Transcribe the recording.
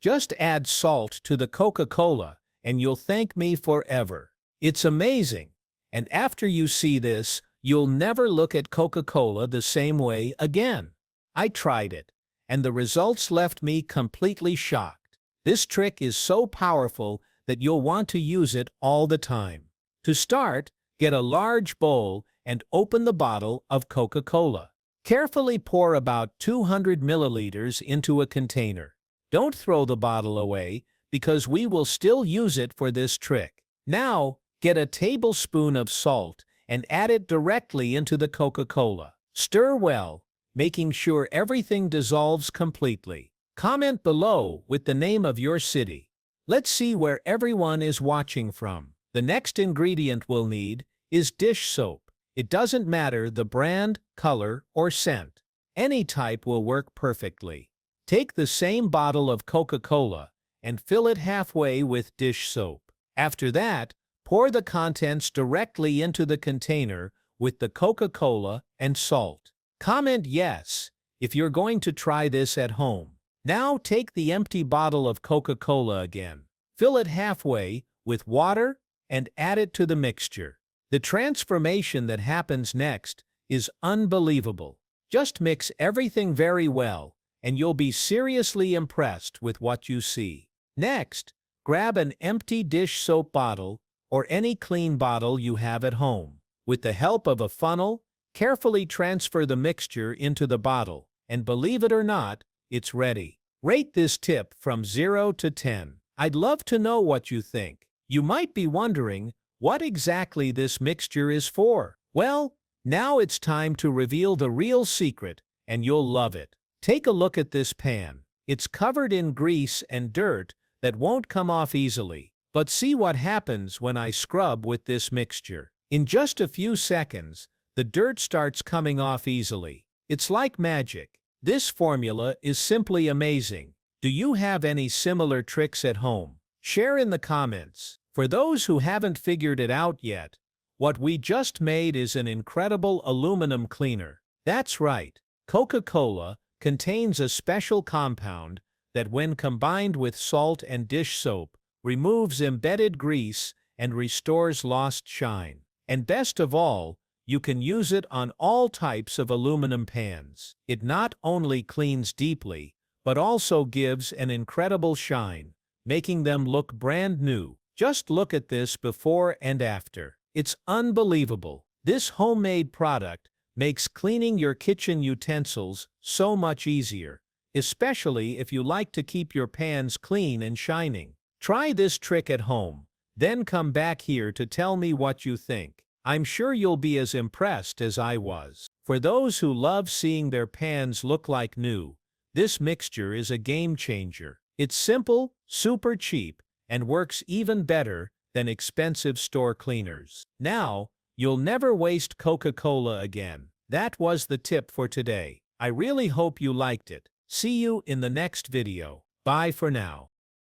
Just add salt to the Coca-Cola and you'll thank me forever. It's amazing. And after you see this, you'll never look at Coca-Cola the same way again. I tried it, and the results left me completely shocked. This trick is so powerful that you'll want to use it all the time. To start, get a large bowl and open the bottle of Coca-Cola. Carefully pour about 200 milliliters into a container. Don't throw the bottle away, because we will still use it for this trick. Now, get a tablespoon of salt and add it directly into the Coca-Cola. Stir well, making sure everything dissolves completely. Comment below with the name of your city. Let's see where everyone is watching from. The next ingredient we'll need is dish soap. It doesn't matter the brand, color, or scent. Any type will work perfectly. Take the same bottle of Coca-Cola and fill it halfway with dish soap. After that, pour the contents directly into the container with the Coca-Cola and salt. Comment yes if you're going to try this at home. Now take the empty bottle of Coca-Cola again. Fill it halfway with water and add it to the mixture. The transformation that happens next is unbelievable. Just mix everything very well, and you'll be seriously impressed with what you see. Next, grab an empty dish soap bottle or any clean bottle you have at home. With the help of a funnel, carefully transfer the mixture into the bottle, and believe it or not, it's ready. Rate this tip from 0 to 10. I'd love to know what you think. You might be wondering what exactly this mixture is for. Well, now it's time to reveal the real secret, and you'll love it. Take a look at this pan. It's covered in grease and dirt that won't come off easily. But see what happens when I scrub with this mixture. In just a few seconds, the dirt starts coming off easily. It's like magic. This formula is simply amazing. Do you have any similar tricks at home? Share in the comments. For those who haven't figured it out yet, what we just made is an incredible aluminum cleaner. That's right, Coca-Cola contains a special compound that when combined with salt and dish soap, removes embedded grease and restores lost shine. And best of all, you can use it on all types of aluminum pans. It not only cleans deeply, but also gives an incredible shine, making them look brand new. Just look at this before and after. It's unbelievable. This homemade product makes cleaning your kitchen utensils so much easier, especially if you like to keep your pans clean and shining. Try this trick at home, then come back here to tell me what you think. I'm sure you'll be as impressed as I was. For those who love seeing their pans look like new, this mixture is a game changer. It's simple, super cheap, and works even better than expensive store cleaners. Now, you'll never waste Coca-Cola again. That was the tip for today. I really hope you liked it. See you in the next video. Bye for now.